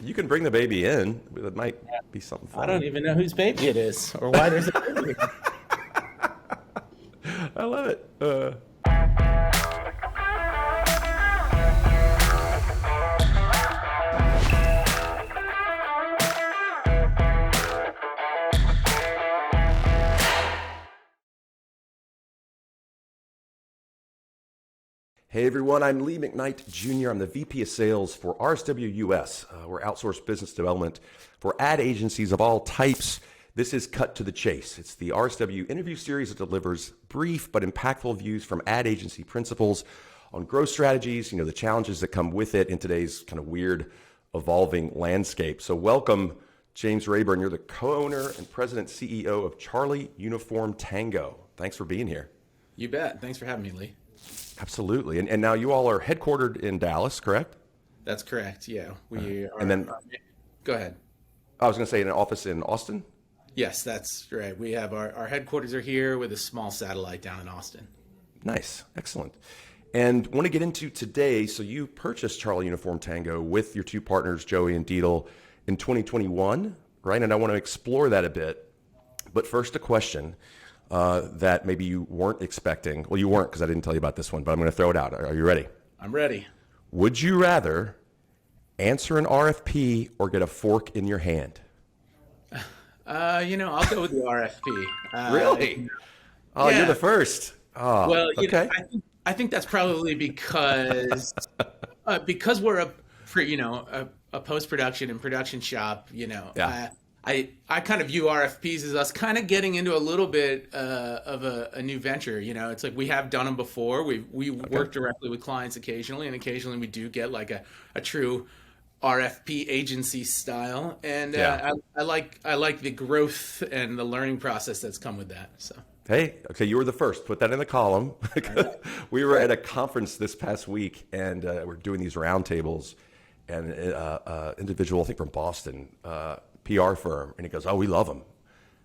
You can bring the baby in. That might be something I fun. don't even know whose baby it is or why there's a baby. I love it. Hey everyone, I'm Lee McKnight Jr. I'm the VP of Sales for RSW US. We're outsourced business development for ad agencies of all types. This is Cut to the Chase. It's the RSW interview series that delivers brief but impactful views from ad agency principals on growth strategies, the challenges that come with it in today's kind of weird, evolving landscape. So welcome, James Rayburn. You're the co-owner and president CEO of charlieuniformtango. Thanks for being here. You bet. Thanks for having me, Lee. Absolutely. And now you all are headquartered in Dallas, correct? That's correct. Yeah. We are. And then, go ahead. I was going to say an office in Austin? Yes, that's right. We have our headquarters are here with a small satellite down in Austin. Nice. Excellent. And want to get into today, so you purchased charlieuniformtango with your two partners, Joey and Deedle, in 2021, right? And I want to explore that a bit. But first, a question that maybe you weren't expecting. Well, you weren't because I didn't tell you about this one, but I'm going to throw it out. Are you ready? I'm ready. Would you rather answer an RFP or get a fork in your hand? I'll go with the RFP. Really? Oh, yeah. You're the first. Oh, well, okay. I think that's probably because we're a post-production and production shop. Yeah. I kind of view RFPs as us kind of getting into a little bit of a new venture. It's like we have done them before. We work directly with clients occasionally, and occasionally we do get like a true RFP agency style. And I like the growth and the learning process that's come with that. So. Hey, okay, you were the first. Put that in the column. We were at a conference this past week, and we're doing these roundtables, and individual, I think from Boston, PR firm, and he goes, "Oh, we love them."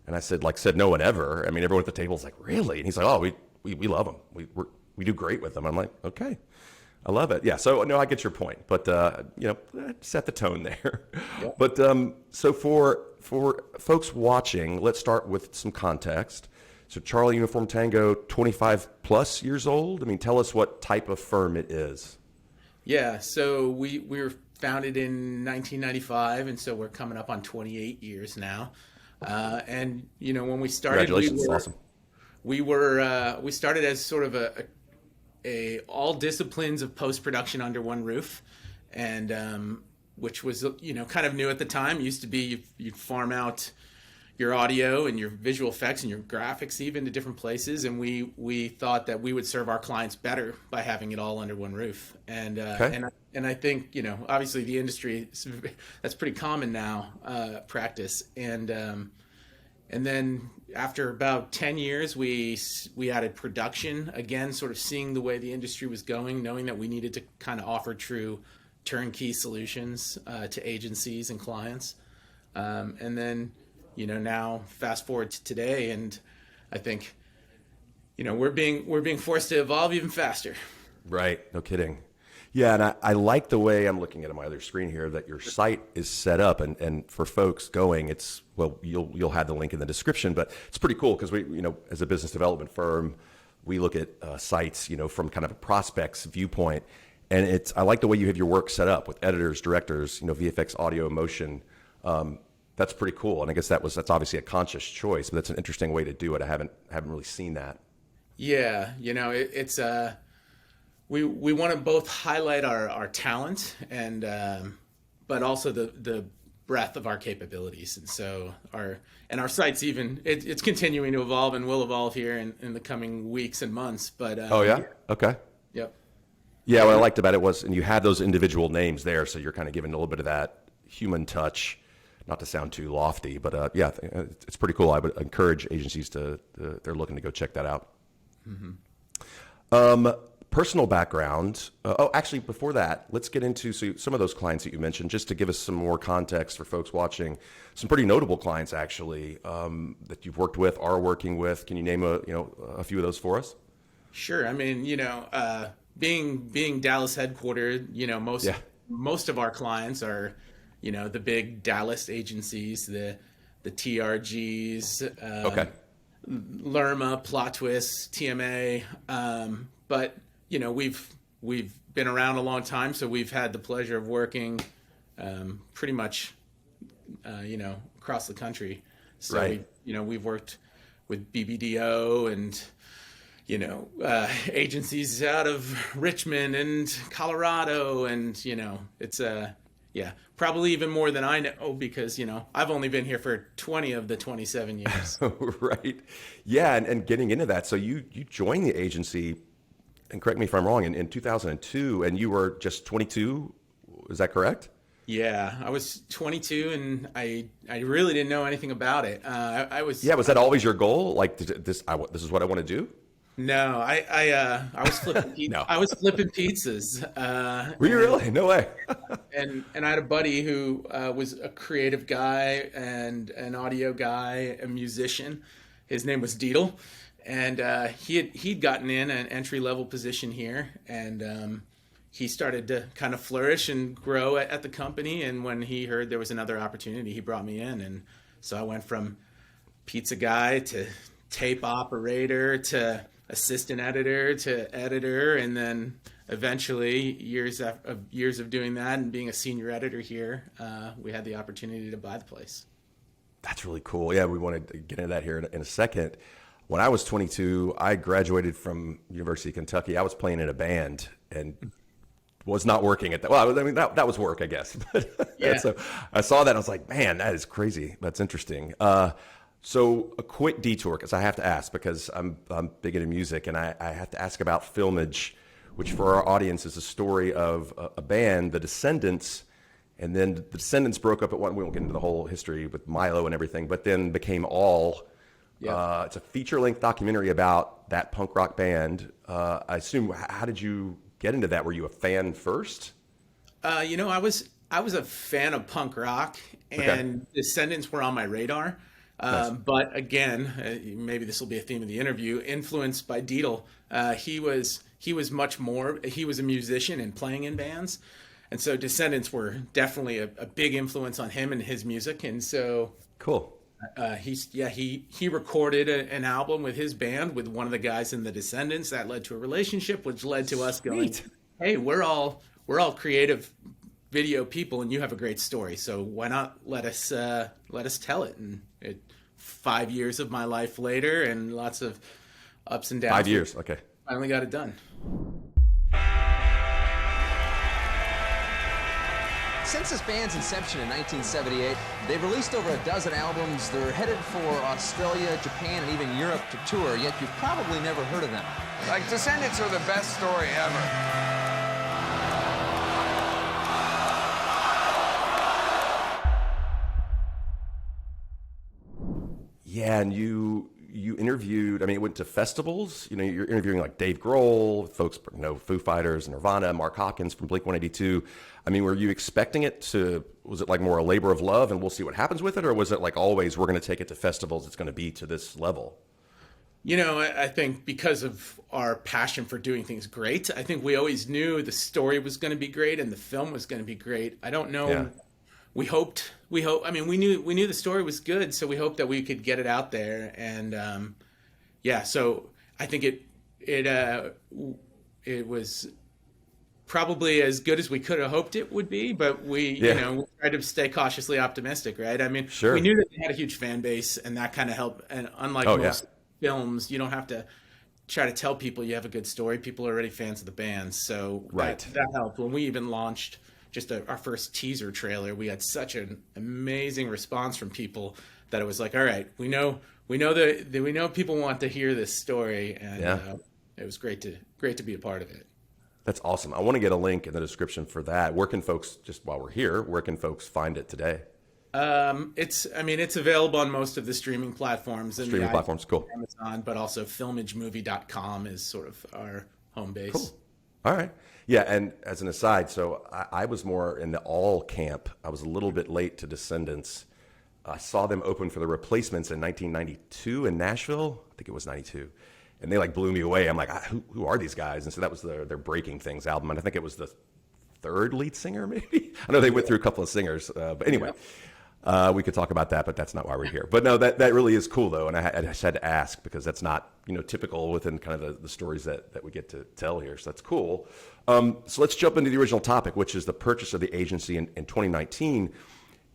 And I said no one ever. I mean, everyone at the table is like, "Really?" And he's like, "Oh, we love them. We do great with them." I'm like, "Okay, I love it." Yeah. So no, I get your point, but set the tone there. Yeah. But so for folks watching, let's start with some context. So charlieuniformtango, 25 plus years old. I mean, tell us what type of firm it is. Yeah. So we were founded in 1995, and so we're coming up on 28 years now. And when we started, Congratulations, awesome. We started as sort of a all disciplines of post-production under one roof, and which was kind of new at the time. It used to be you'd farm out your audio and your visual effects and your graphics even to different places, and we thought that we would serve our clients better by having it all under one roof. And and I think obviously the industry, that's pretty common now, practice. And then after about 10 years, we added production, again, sort of seeing the way the industry was going, knowing that we needed to kind of offer true turnkey solutions to agencies and clients. And then, now fast forward to today, and I think, we're being forced to evolve even faster. Right. No kidding. Yeah, and I like the way I'm looking at on my other screen here that your site is set up, and for folks going, you'll have the link in the description, but it's pretty cool because we, as a business development firm, we look at sites, from kind of a prospect's viewpoint, and I like the way you have your work set up with editors, directors, VFX, audio, motion. That's pretty cool, and I guess that's obviously a conscious choice, but that's an interesting way to do it. I haven't really seen that. Yeah, it's we want to both highlight our talent and but also the breadth of our capabilities, and so our site's even it's continuing to evolve and will evolve here in the coming weeks and months. But oh yeah, okay, yep, yeah. What I liked about it was, and you have those individual names there, so you're kind of giving a little bit of that human touch. Not to sound too lofty, but yeah, it's pretty cool. I would encourage agencies they're looking to go check that out. Mm-hmm. Personal background. Actually, before that, let's get into some of those clients that you mentioned, just to give us some more context for folks watching. Some pretty notable clients, actually, that you've worked with, are working with. Can you name a few of those for us? Sure. I mean, being Dallas headquartered, most of our clients are the big Dallas agencies, the TRGs, Okay. Lerma, Plot Twist, TMA. But we've been around a long time, so we've had the pleasure of working pretty much across the country. So Right. we've worked with BBDO and agencies out of Richmond and Colorado, and it's probably even more than I know, because I've only been here for 20 of the 27 years. Right. Yeah, and getting into that, so you joined the agency, and correct me if I'm wrong, in 2002, and you were just 22. Is that correct? Yeah, I was 22, and I really didn't know anything about it. I was. Yeah, was that always your goal? Like, this is what I want to do? No, I was flipping. No. I was flipping pizzas. Were you really? No way. and I had a buddy who was a creative guy and an audio guy, a musician. His name was Deedle, and he'd gotten in an entry level position here, and he started to kind of flourish and grow at the company. And when he heard there was another opportunity, he brought me in, and so I went from pizza guy to tape operator to assistant editor to editor, and then eventually years of doing that and being a senior editor here, we had the opportunity to buy the place. That's really cool. Yeah, we want to get into that here in a second. When I was 22, I graduated from University of Kentucky. I was playing in a band and was not working at that. Well, I mean, that was work, I guess. But Yeah. so I saw that and I was like, man, that is crazy. That's interesting. So a quick detour, because I have to ask, because I'm big into music, and I have to ask about Filmage, which for our audience is a story of a band, the Descendents, and then the Descendents broke up at one. We won't get into the whole history with Milo and everything, but then became All. Yeah. It's a feature-length documentary about that punk rock band. I assume, how did you get into that? Were you a fan first? I was a fan of punk rock, and Descendants were on my radar. Nice. But again, maybe this will be a theme of the interview, influenced by Deedle. He was much more. He was a musician and playing in bands, and so Descendants were definitely a big influence on him and his music. And so Cool. he recorded an album with his band with one of the guys in the Descendants. That led to a relationship, which led to us going, Sweet. "Hey, we're all creative video people, and you have a great story. So why not let us tell it?" And 5 years of my life later, and lots of ups and downs. 5 years. Okay. Finally got it done. Since this band's inception in 1978, they've released over a dozen albums. They're headed for Australia, Japan, and even Europe to tour, yet you've probably never heard of them. Like, Descendants are the best story ever. Yeah, and you interviewed, I mean, it went to festivals. You're interviewing like Dave Grohl, folks, Foo Fighters, Nirvana, Mark Hopkins from Blink-182. I mean, were you expecting was it like more a labor of love and we'll see what happens with it? Or was it like always, we're going to take it to festivals, it's going to be to this level? I think because of our passion for doing things great, I think we always knew the story was going to be great and the film was going to be great. I don't know. Yeah. We knew the story was good, so we hoped that we could get it out there. And so I think it was probably as good as we could have hoped it would be, but we tried to stay cautiously optimistic, right? I mean, Sure. We knew that they had a huge fan base, and that kind of helped. And unlike most films, you don't have to try to tell people you have a good story. People are already fans of the band, so Right. that helped. When we even launched just our first teaser trailer, we had such an amazing response from people that it was like, all right, we know people want to hear this story, and it was great to be a part of it. That's awesome. I want to get a link in the description for that. Where can folks, just while we're here, where can folks find it today? It's available on most of the streaming platforms. And Streaming platforms, cool. Amazon, but also filmagemovie.com is sort of our home base. Cool. All right. Yeah, and as an aside, so I was more in the All camp. I was a little bit late to Descendants. I saw them open for the Replacements in 1992 in Nashville. I think it was 92. And they blew me away. I'm like, who are these guys? And so that was their Breaking Things album. And I think it was the third lead singer, maybe. I know they went through a couple of singers, but anyway, we could talk about that, but that's not why we're here. But no, that really is cool though, and I just had to ask because that's not typical within kind of the stories that we get to tell here. So that's cool. So let's jump into the original topic, which is the purchase of the agency in 2019.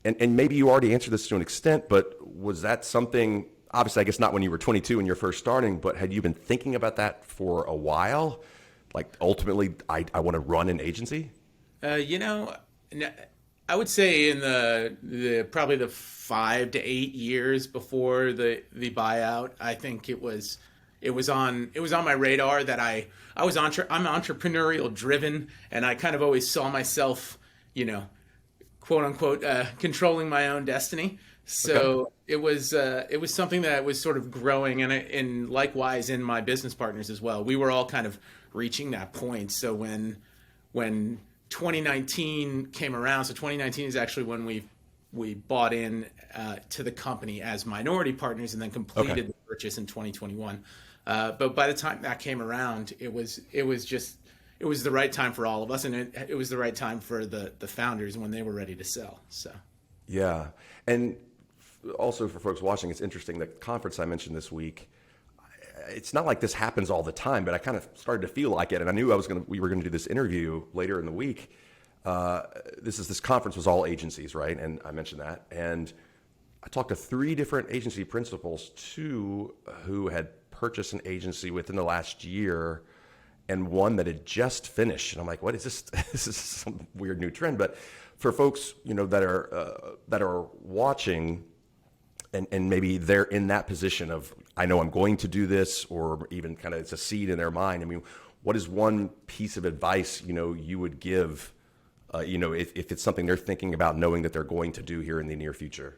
And maybe you already answered this to an extent, but was that something, obviously, I guess not when you were 22 and you're first starting, but had you been thinking about that for a while? Like, ultimately, I want to run an agency? I would say in the probably the 5 to 8 years before the buyout, I think it was on my radar that I'm entrepreneurial driven, and I kind of always saw myself, quote unquote, controlling my own destiny. So it was something that was sort of growing, and likewise in my business partners as well. We were all kind of reaching that point. So when 2019 came around, so 2019 is actually when we bought in to the company as minority partners, and then completed the purchase in 2021. But by the time that came around, it was the right time for all of us, and it was the right time for the founders when they were ready to sell. So, yeah. And also for folks watching, it's interesting, the conference I mentioned this week, it's not like this happens all the time, but I kind of started to feel like it. And I knew we were going to do this interview later in the week. This conference was all agencies, right? And I mentioned that. And I talked to 3 different agency principals, 2 who had purchased an agency within the last year, and 1 that had just finished. And I'm like, what is this? This is some weird new trend. But for folks, that are watching, and maybe they're in that position of, I know I'm going to do this, or even kind of it's a seed in their mind. I mean, what is one piece of advice, you would give, if it's something they're thinking about, knowing that they're going to do here in the near future?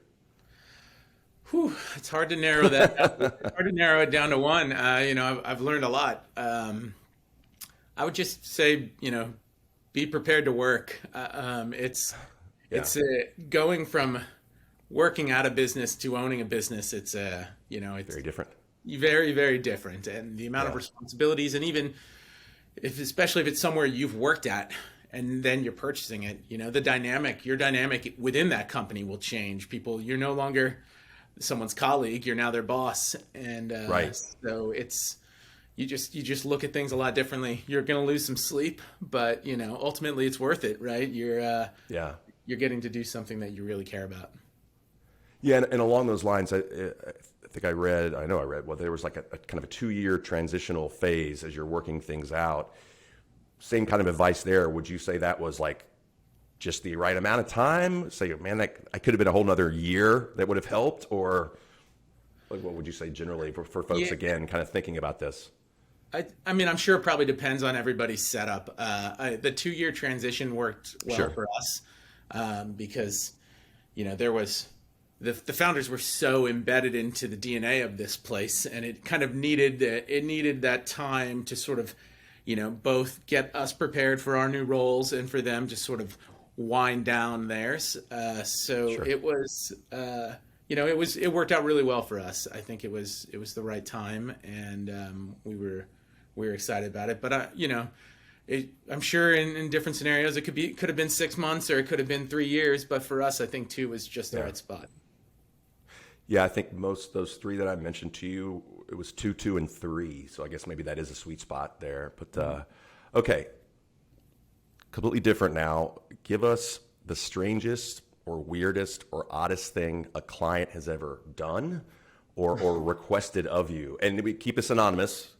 Whew, it's hard to narrow that. It's hard to narrow it down to one. I've learned a lot. I would just say, be prepared to work. It's going from working out a business to owning a business. It's Very different. Very, very different, and the amount of responsibilities, and even especially if it's somewhere you've worked at, and then you're purchasing it. Your dynamic within that company will change. You're no longer someone's colleague, you're now their boss, and so you just look at things a lot differently. You're going to lose some sleep, but ultimately it's worth it, right? You're getting to do something that you really care about. Yeah, and along those lines, I think I read, well, there was like a kind of a 2-year transitional phase as you're working things out. Same kind of advice there. Would you say that was like just the right amount of time? Say, man, I could have been a whole nother year that would have helped? Or like, what would you say generally for folks, again, kind of thinking about this? I mean, I'm sure it probably depends on everybody's setup. The 2-year transition worked well for us because, there was the founders were so embedded into the DNA of this place, and it kind of needed that time to sort of, both get us prepared for our new roles and for them to sort of wind down theirs. It was, it worked out really well for us. I think it was the right time, and we were excited about it. But I'm sure in different scenarios it could have been 6 months, or it could have been 3 years. But for us, I think 2 was just the right spot. Yeah, I think most those 3 that I mentioned to you, it was 2, 2, and 3. So I guess maybe that is a sweet spot there. But okay, completely different now. Give us the strangest or weirdest or oddest thing a client has ever done or requested of you. And we keep this anonymous.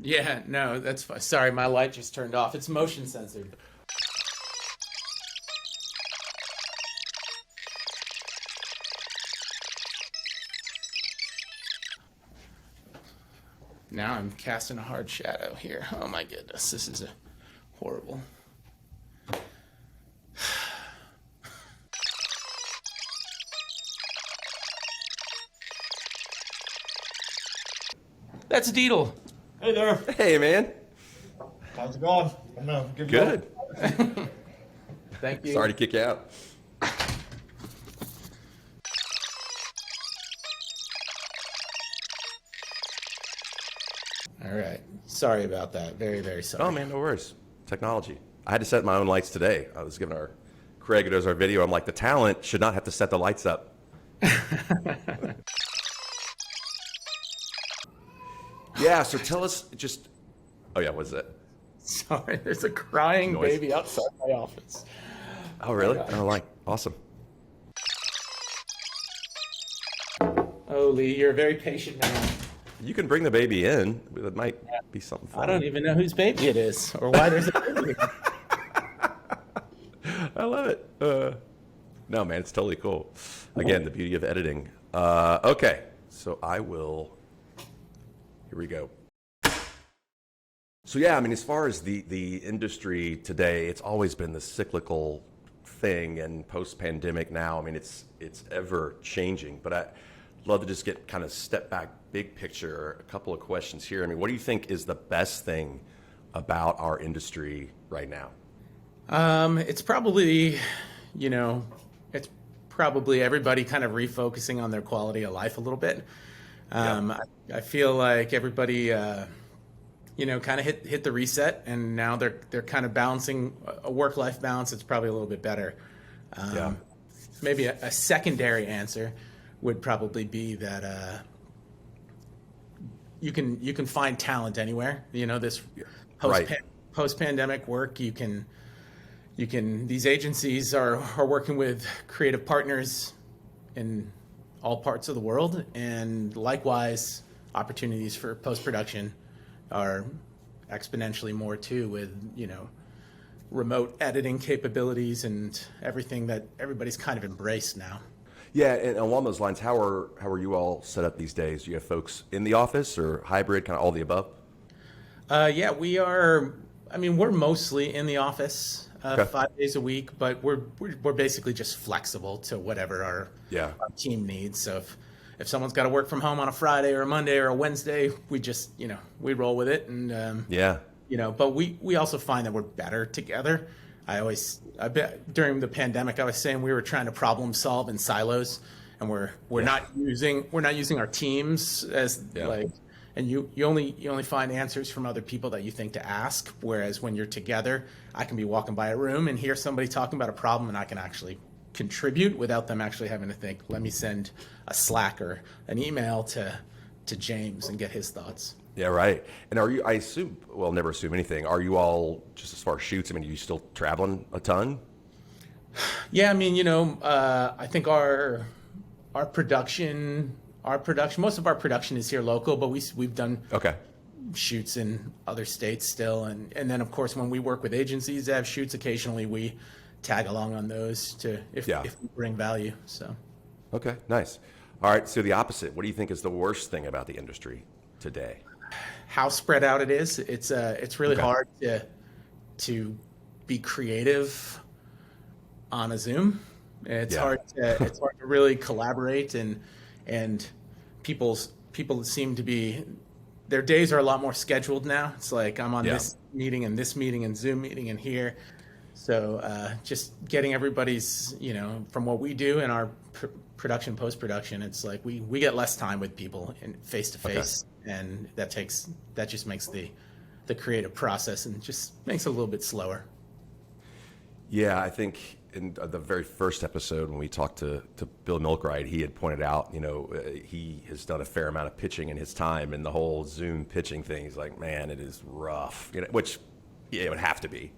Yeah, no, that's fine. Sorry, my light just turned off. It's motion censored. Now I'm casting a hard shadow here. Oh my goodness, this is horrible. That's Deedle. Hey there. Hey, man. How's it going? I'm gonna give you Good. Thank you. Sorry to kick you out. All right. Sorry about that. Very, very sorry. Oh, man, no worries. Technology. I had to set my own lights today. I was giving Craig, who does our video, I'm like, the talent should not have to set the lights up. Yeah, so tell us just, oh yeah, what is it? Sorry, there's a crying Noise. baby outside my office. Oh, really? Oh, like, awesome. Oh, Lee, you're a very patient man. You can bring the baby in. It might be something fun. I don't even know whose baby it is or why there's a baby. I love it. No, man, it's totally cool. Again, the beauty of editing. Okay, so here we go. So yeah, I mean, as far as the industry today, it's always been the cyclical thing, and post-pandemic now, I mean, it's ever changing. But I'd love to just get kind of step back, big picture, a couple of questions here. I mean, what do you think is the best thing about our industry right now? It's probably, it's probably everybody kind of refocusing on their quality of life a little bit. I feel like everybody, kind of hit the reset, and now they're kind of balancing a work-life balance. It's probably a little bit better. Maybe a secondary answer would probably be that you can find talent anywhere. This post-pandemic work, you can these agencies are working with creative partners in all parts of the world, and likewise opportunities for post-production are exponentially more too, with remote editing capabilities and everything that everybody's kind of embraced now. Yeah, and along those lines, how are you all set up these days? Do you have folks in the office or hybrid, kind of all the above? Yeah, we are. I mean, we're mostly in the office 5 days a week, but we're basically just flexible to whatever our team needs. So if someone's got to work from home on a Friday or a Monday or a Wednesday, we just we roll with it. And but we also find that we're better together. I bet during the pandemic, I was saying we were trying to problem solve in silos, and we're not using our teams as and you only find answers from other people that you think to ask. Whereas when you're together, I can be walking by a room and hear somebody talking about a problem, and I can actually contribute without them actually having to think, let me send a Slack or an email to James and get his thoughts. Yeah, right. And are you, I assume, well, never assume anything, are you all, just as far as shoots, I mean, are you still traveling a ton? Yeah, I mean, I think our production, most of our production is here local, but we've done shoots in other states still. And then, of course, when we work with agencies that have shoots, occasionally we tag along on those if we bring value. So. Okay, nice. All right, so the opposite. What do you think is the worst thing about the industry today? How spread out it is. It's really hard to be creative on a Zoom. It's hard to really collaborate, and people seem to be, their days are a lot more scheduled now. It's like I'm on this meeting and this meeting and Zoom meeting and here. So just getting everybody's, from what we do in our production, post-production, it's like we get less time with people in face-to-face, and that just makes the creative process and just makes it a little bit slower. Yeah, I think in the very first episode when we talked to Bill Milkwright, he had pointed out, he has done a fair amount of pitching in his time, and the whole Zoom pitching thing, he's like, man, it is rough, which it would have to be.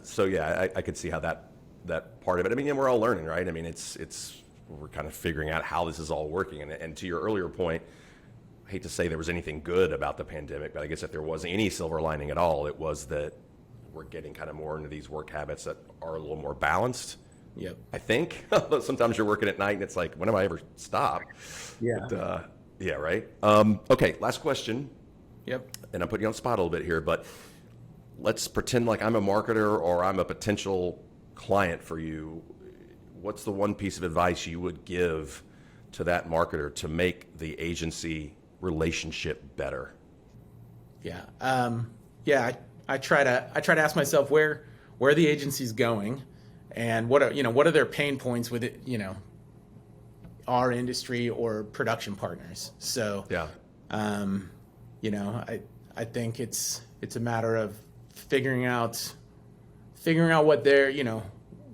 So yeah, I could see how that part of it. I mean, we're all learning, right? I mean, we're kind of figuring out how this is all working. And to your earlier point, I hate to say there was anything good about the pandemic, but I guess if there was any silver lining at all, it was that we're getting kind of more into these work habits that are a little more balanced. Yep. I think. Sometimes you're working at night and it's like, when do I ever stop? Yeah. But, yeah, right. Okay, last question. Yep. And I'm putting you on the spot a little bit here, but let's pretend like I'm a marketer or I'm a potential client for you. What's the one piece of advice you would give to that marketer to make the agency relationship better? Yeah. I try to ask myself where the agency's going, and what are their pain points with it, our industry or production partners. So I think it's a matter of figuring out figuring out what they're,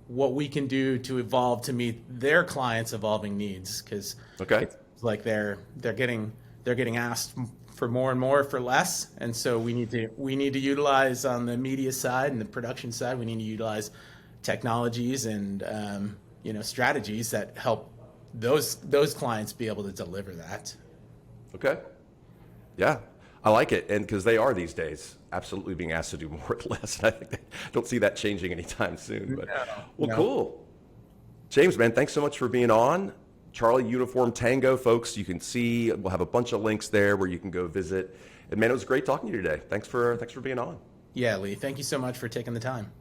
what we can do to evolve to meet their clients' evolving needs, because it's like they're getting asked for more and more for less, and so we need to utilize on the media side and the production side, we need to utilize technologies and strategies that help those clients be able to deliver that. Okay. Yeah, I like it, and because they are these days absolutely being asked to do more with less, and I think don't see that changing anytime soon. But cool. James, man, thanks so much for being on. Charlie Uniform Tango, folks. You can see we'll have a bunch of links there where you can go visit. And man, it was great talking to you today. Thanks for being on. Yeah, Lee. Thank you so much for taking the time.